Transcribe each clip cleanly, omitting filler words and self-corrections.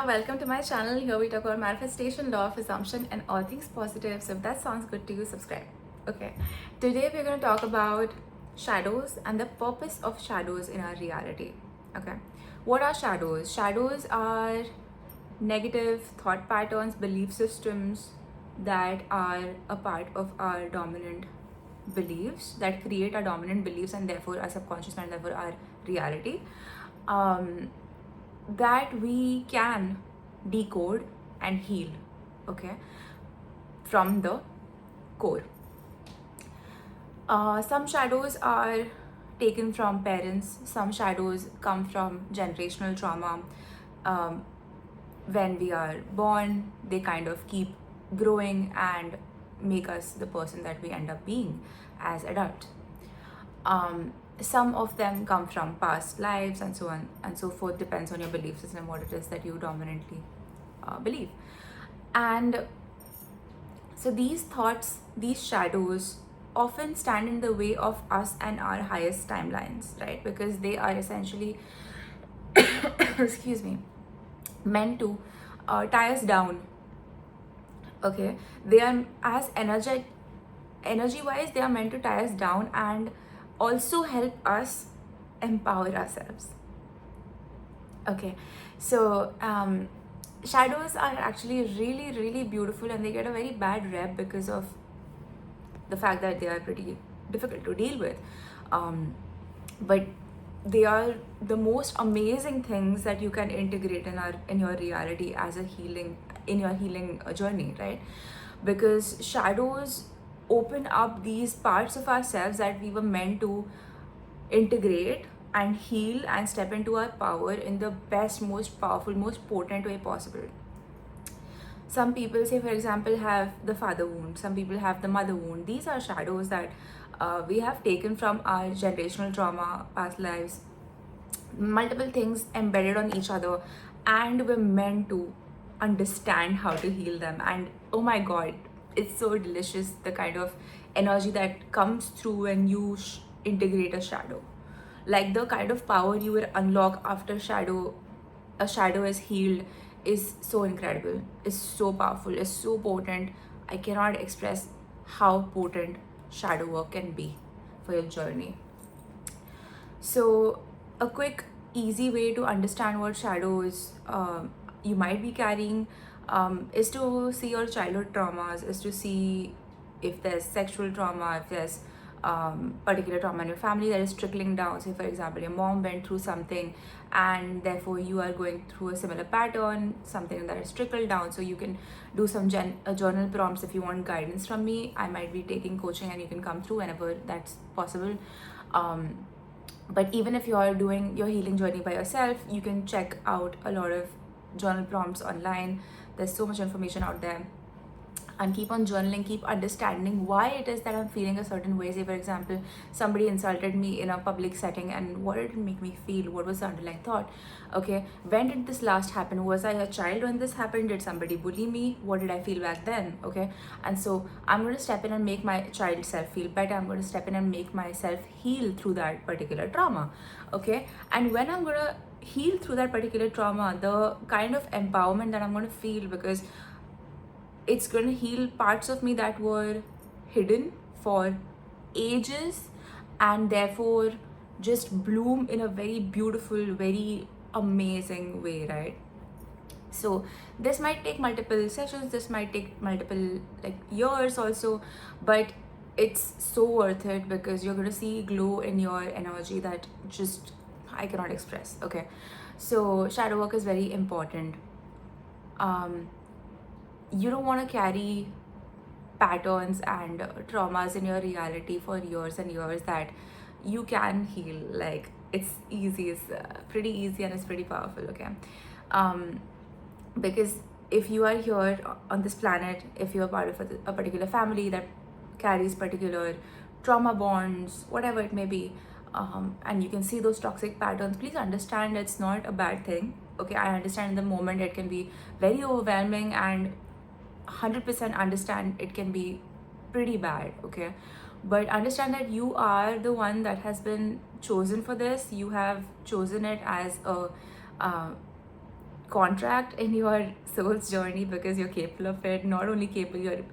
welcome to my channel. Here we talk about manifestation, law of assumption, and all things positive. So if that sounds good to you, subscribe. Okay, today we're going to talk about shadows and the purpose of shadows in our reality. Okay, what are shadows? Shadows are negative thought patterns, belief systems that are a part of our dominant beliefs, that create our dominant beliefs and therefore our subconscious mind, therefore our reality. That we can decode and heal, okay, from the core. Some shadows are taken from parents, some shadows come from generational trauma. When we are born, they kind of keep growing and make us the person that we end up being as adults. Some of them come from past lives and so on and so forth. Depends on your belief system, what it is that you dominantly believe. And so these thoughts, these shadows often stand in the way of us and our highest timelines, right? Because they are essentially excuse me, meant to tie us down. Okay, they are as energy wise, they are meant to tie us down and also help us empower ourselves. Okay, so shadows are actually really beautiful, and they get a very bad rep because of the fact that they are pretty difficult to deal with. But they are the most amazing things that you can integrate in your reality as a healing, in your healing journey, right? Because shadows open up these parts of ourselves that we were meant to integrate and heal and step into our power in the best, most powerful, most potent way possible. Some people, say for example, have the father wound, some people have the mother wound. These are shadows that we have taken from our generational trauma, past lives, multiple things embedded on each other, and we're meant to understand how to heal them. And oh my god, it's so delicious, the kind of energy that comes through when you integrate a shadow. Like the kind of power you will unlock after a shadow is healed is so incredible, is so powerful, is so potent. I cannot express how potent shadow work can be for your journey. So a quick easy way to understand what shadows you might be carrying is to see your childhood traumas, is to see if there's sexual trauma, if there's particular trauma in your family that is trickling down. Say for example, your mom went through something and therefore you are going through a similar pattern, something that is trickled down. So you can do some journal prompts. If you want guidance from me, I might be taking coaching and you can come through whenever that's possible. But even if you are doing your healing journey by yourself, you can check out a lot of journal prompts online. There's so much information out there. And keep on journaling, keep understanding why it is that I'm feeling a certain way. Say for example, somebody insulted me in a public setting, and what did it make me feel? What was the underlying thought? Okay, when did this last happen? Was I a child when this happened? Did somebody bully me? What did I feel back then? Okay, and so I'm going to step in and make my child self feel better. I'm going to step in and make myself heal through that particular trauma. Okay, and when I'm going to heal through that particular trauma, the kind of empowerment that I'm going to feel, because it's going to heal parts of me that were hidden for ages and therefore just bloom in a very beautiful, very amazing way, right? So this might take multiple sessions, this might take multiple years also, but it's so worth it, because you're going to see glow in your energy that just I cannot express. Okay, so shadow work is very important. You don't want to carry patterns and traumas in your reality for years and years that you can heal. Like it's easy, it's pretty easy, and it's pretty powerful. Okay, because if you are here on this planet, if you are part of a particular family that carries particular trauma bonds, whatever it may be, and you can see those toxic patterns, please understand it's not a bad thing. Okay, I understand in the moment it can be very overwhelming, and 100% understand it can be pretty bad. Okay, but understand that you are the one that has been chosen for this. You have chosen it as a contract in your soul's journey because you're capable of it. Not only capable, you're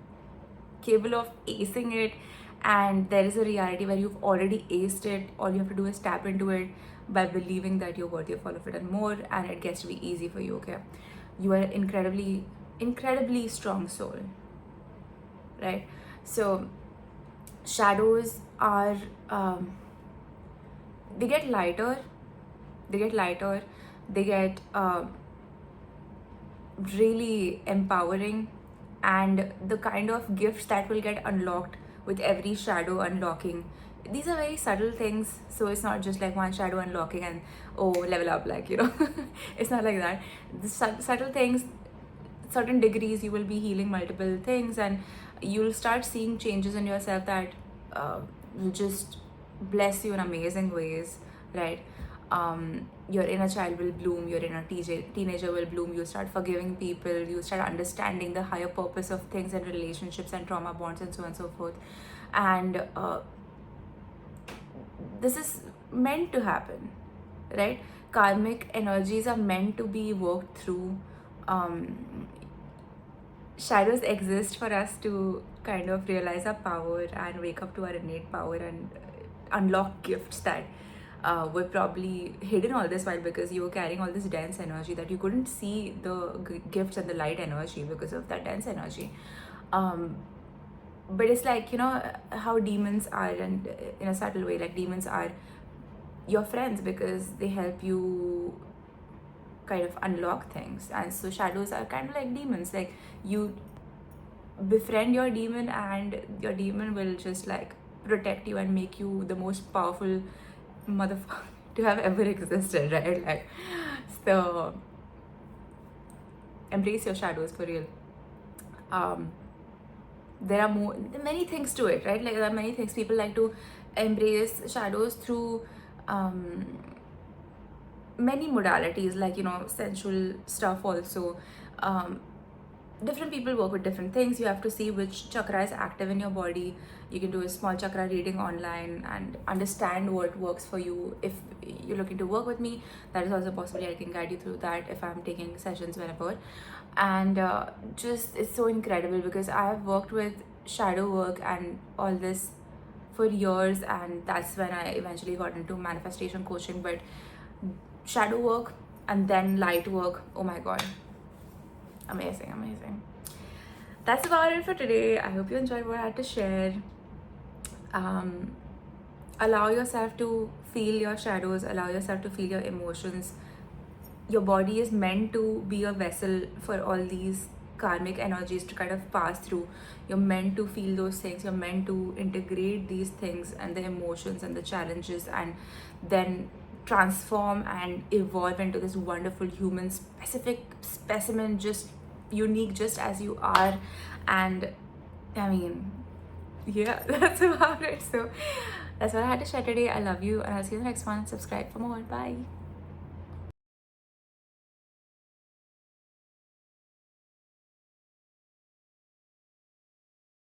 capable of acing it, and there is a reality where you've already aced it. All you have to do is tap into it by believing that you're worthy of all of it and more, and it gets to be easy for you. Okay, you are incredibly strong soul, right? So shadows are they get lighter, they get really empowering, and the kind of gifts that will get unlocked with every shadow unlocking, these are very subtle things. So it's not just like one shadow unlocking and oh, level up, like, you know. It's not like that. The subtle things, certain degrees, you will be healing multiple things, and you'll start seeing changes in yourself that will just bless you in amazing ways, right? Your inner child will bloom, your inner teenager will bloom, you start forgiving people, you start understanding the higher purpose of things and relationships and trauma bonds and so on and so forth. And this is meant to happen, right? Karmic energies are meant to be worked through. Shadows exist for us to kind of realize our power and wake up to our innate power and unlock gifts that were probably hidden all this while, because you were carrying all this dense energy that you couldn't see the gifts and the light energy because of that dense energy. But it's like, you know, how demons are, and in a subtle way, like demons are your friends because they help you kind of unlock things. And so shadows are kind of like demons. Like, you befriend your demon and your demon will just like protect you and make you the most powerful motherfucker to have ever existed, right? Like, so embrace your shadows for real. There are many things to it, right? Like, there are many things. People like to embrace shadows through many modalities, like, you know, sensual stuff also. Different people work with different things. You have to see which chakra is active in your body. You can do a small chakra reading online and understand what works for you. If you're looking to work with me, that is also possible. I can guide you through that if I'm taking sessions whenever. And just, it's so incredible because I have worked with shadow work and all this for years, and that's when I eventually got into manifestation coaching. But shadow work and then light work, oh my god, amazing. That's about it for today. I hope you enjoyed what I had to share. Allow yourself to feel your shadows, allow yourself to feel your emotions. Your body is meant to be a vessel for all these karmic energies to kind of pass through. You're meant to feel those things, you're meant to integrate these things and the emotions and the challenges, and then transform and evolve into this wonderful human specific specimen, just unique just as you are. And I mean, yeah, that's about it. So that's what I had to share today. I love you, and I'll see you in the next one. Subscribe for more. Bye.